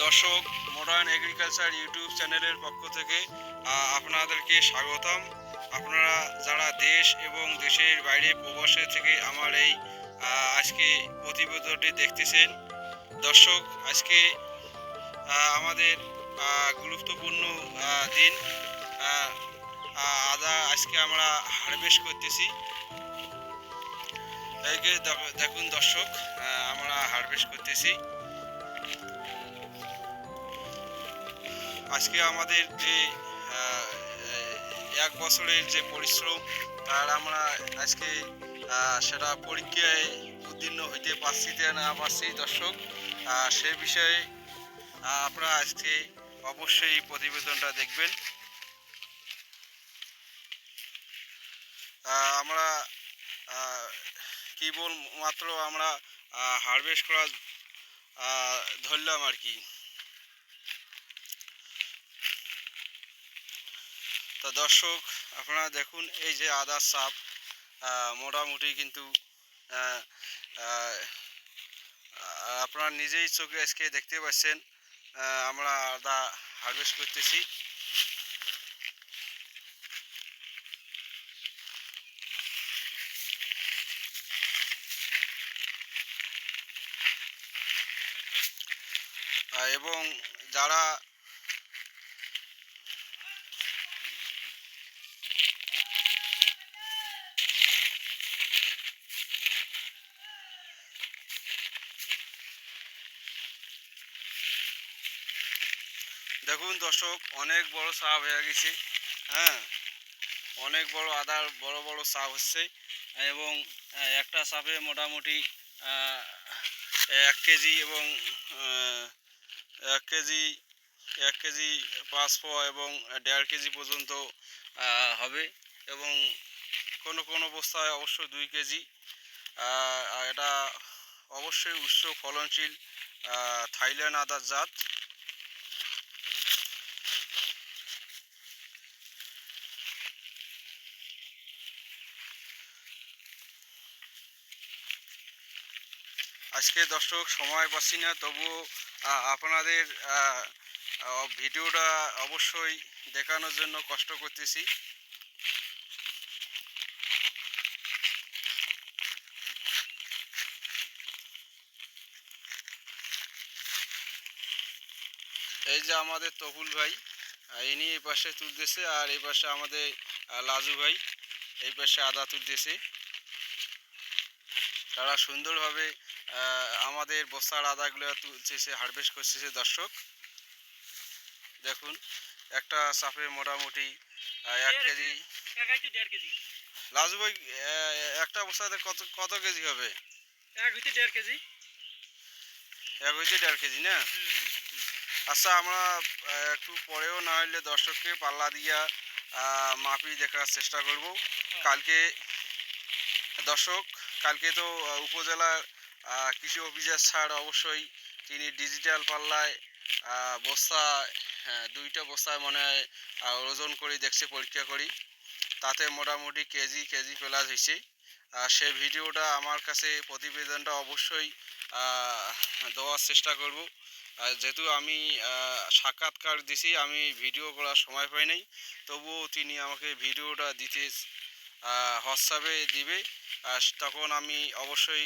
দর্শক, modern agriculture YouTube চ্যানেলের পক্ষ থেকে আপনাদেরকে স্বাগতম। আপনারা যারা দেশ এবং দেশের বাইরে প্রবাসে থেকে আমার এই আজকে প্রতিবেদনটি দেখতেছেন, দর্শক, আজকে আমাদের গুরুত্বপূর্ণ দিন। আদা আজকে আমরা হারভেস্ট করতেছি। দেখুন দর্শক, আমরা হারভেস্ট করতেছি। আজকে আমাদের যে এক বছরের যে পরিশ্রম, তার আমরা আজকে সেটা পরীক্ষায় উত্তীর্ণ হইতে পারছি না পারছি দর্শক, সে বিষয়ে আপনারা আজকে অবশ্যই প্রতিবেদনটা দেখবেন। আমরা কেবলমাত্র আমরা হারভেস্ট করা ধরলাম আর কি। তো দর্শক, আপনারা দেখুন, এই যে আদার চাপ মোটামুটি কিন্তু আপনারা নিজেই চোখে আজকে দেখতে পাচ্ছেন। আমরা আদা হারভেস্ট করতেছি। এবং যারা দেখুন দর্শক, অনেক বড় চাপ হয়ে গেছে। হ্যাঁ, অনেক বড় আদার বড় বড় চাপ হচ্ছে এবং একটা চাপে মোটামুটি 1 কেজি এবং 1 কেজি 5 পোয়া এবং 1.5 কেজি পর্যন্ত হবে এবং কোনো অবস্থায় অবশ্য 2 কেজি। এটা অবশ্যই উচ্চ ফলনশীল থাইল্যান্ড আদার জাত। আজকে দর্শক সময় পাচ্ছি না, তবুও আপনাদের ভিডিওটা অবশ্যই দেখানোর জন্য কষ্ট করতেছি। এই যে আমাদের তপুল ভাই, ইনি এই পাশে তুলতেছে, আর এই পাশে আমাদের লাজু ভাই এই পাশে আদা তুলতেছে। তারা সুন্দরভাবে আমাদের বস্তার আদাগুলো তুলতেছে, হারভেস্ট করতেছে। দর্শক দেখুন, একটা চাপে মোটামুটি 1 কেজি। লাজু ভাই, একটা বস্তাতে কত কত কেজি হবে? 1 হইতে 1.5 কেজি। 1 হইতে 1.5 কেজি না? আচ্ছা, আমরা একটু পরেও না হলে দর্শককে পাল্লা দিয়া মাপি দেখার চেষ্টা করব। কালকে দর্শক, কালকে তো উপজেলার কৃষি অফিসার স্যার অবশ্যই তিনি ডিজিটাল পাল্লায় বস্তা, 2টা বস্তায় মনে হয় ওজন করে দেখছে, পরীক্ষা করি, তাতে মোটামুটি কেজি প্লাস হয়েছে। সে ভিডিওটা আমার কাছে, প্রতিবেদনটা অবশ্যই দেওয়ার চেষ্টা করব। যেহেতু আমি সাক্ষাৎকার দিছি, আমি ভিডিও করার সময় পাই নাই, তবুও তিনি আমাকে ভিডিওটা দিতে হোয়াটসঅ্যাপে দিবে, তখন আমি অবশ্যই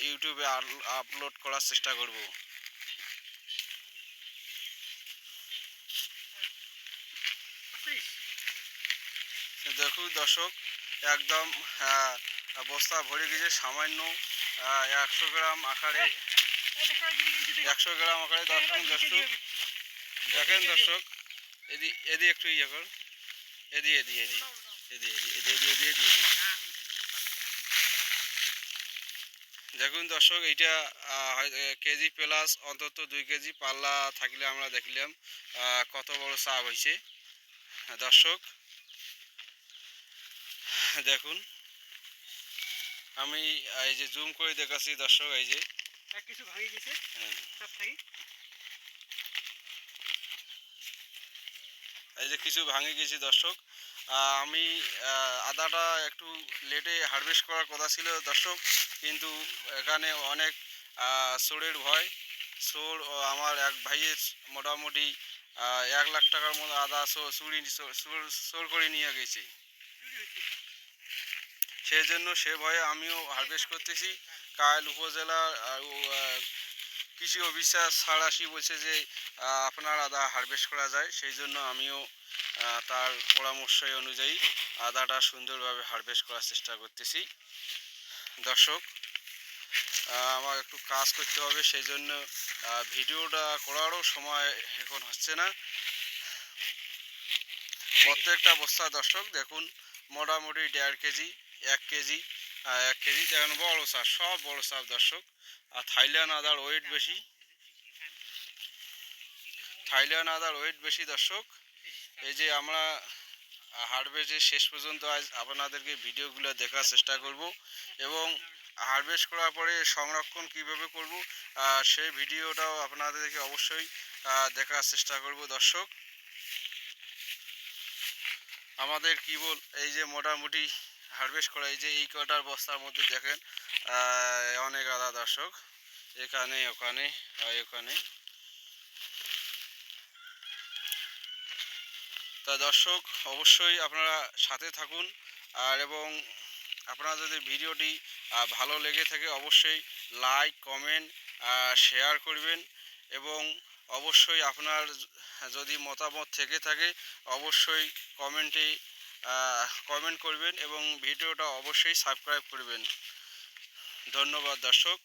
ইউটিউবে আপলোড করার চেষ্টা করব। দেখুন দর্শক, একদম বস্তা ভরে গেছে। সামান্য 100 গ্রাম আকারে, 100 গ্রাম আকারে। দর্শক দেখেন দর্শক, এদি একটু ইয়ে কর, এদি দেখুন দর্শক, এইটা কেজি প্লাস অন্তত 2 কেজি পাল্লা থাকলে আমরা দেখলাম কত বড় চাপ হয়েছে। দর্শক দেখুন, আমি এই যে জুম করে দেখাচ্ছি দর্শক, এই যে কিছু ভাঙি গেছে চাপ থাকি। এই যে কিছু ভাঙে গেছে দর্শক। আমি আদাটা একটু লেটে হারভেস্ট করার কথা ছিল দর্শক, কিন্তু এখানে অনেক চোরের ভয়, চোর আমার এক ভাইয়ের মোটামুটি 1 লাখ টাকার মতো আদা চোর করে নিয়ে গেছে। সেই জন্য সে ভয়ে আমিও হারভেস্ট করতেছি। কাল উপজেলার কৃষি অফিসার স্যার আসি বলছে যে আপনার আদা হারভেস্ট করা যায়, সেই জন্য আমিও তার পরামর্শ অনুযায়ী আদাটা সুন্দরভাবে হারভেস্ট করার চেষ্টা করতেছি। দর্শক, আমার একটু কাজ করতে হবে, সেই জন্য ভিডিওটা করারও সময় এখন হচ্ছে না। প্রত্যেকটা বস্তা দর্শক দেখুন মোটামুটি 1.5 কেজি 1 কেজি 1 কেজি দেখুন, বড় চাপ, সব বড় চাপ দর্শক। আর থাইল্যান্ড আদার ওয়েট বেশি, থাইল্যান্ড আদার ওয়েট বেশি দর্শক। এই যে আমরা হারভেস্টের শেষ পর্যন্ত আজ আপনাদেরকে ভিডিওগুলো দেখার চেষ্টা করব এবং হারভেস্ট করার পরে সংরক্ষণ কিভাবে করব সেই ভিডিওটাও আপনাদেরকে অবশ্যই দেখার চেষ্টা করব দর্শক। আমাদের কি বল, এই যে মোটামুটি হারভেস্ট করা, এই যে এই কটার বস্তার মধ্যে দেখেন অনেক আদা দর্শক, এখানে ওখানে ওখানে। তা দর্শক, অবশ্যই আপনারা সাথে থাকুন। আর এবং আপনারা যদি ভিডিওটি ভালো লেগে থাকে অবশ্যই লাইক কমেন্ট শেয়ার করবেন এবং অবশ্যই আপনার যদি মতামত থেকে থাকে অবশ্যই কমেন্টে কমেন্ট করবেন এবং ভিডিওটা অবশ্যই সাবস্ক্রাইব করবেন। ধন্যবাদ দর্শক।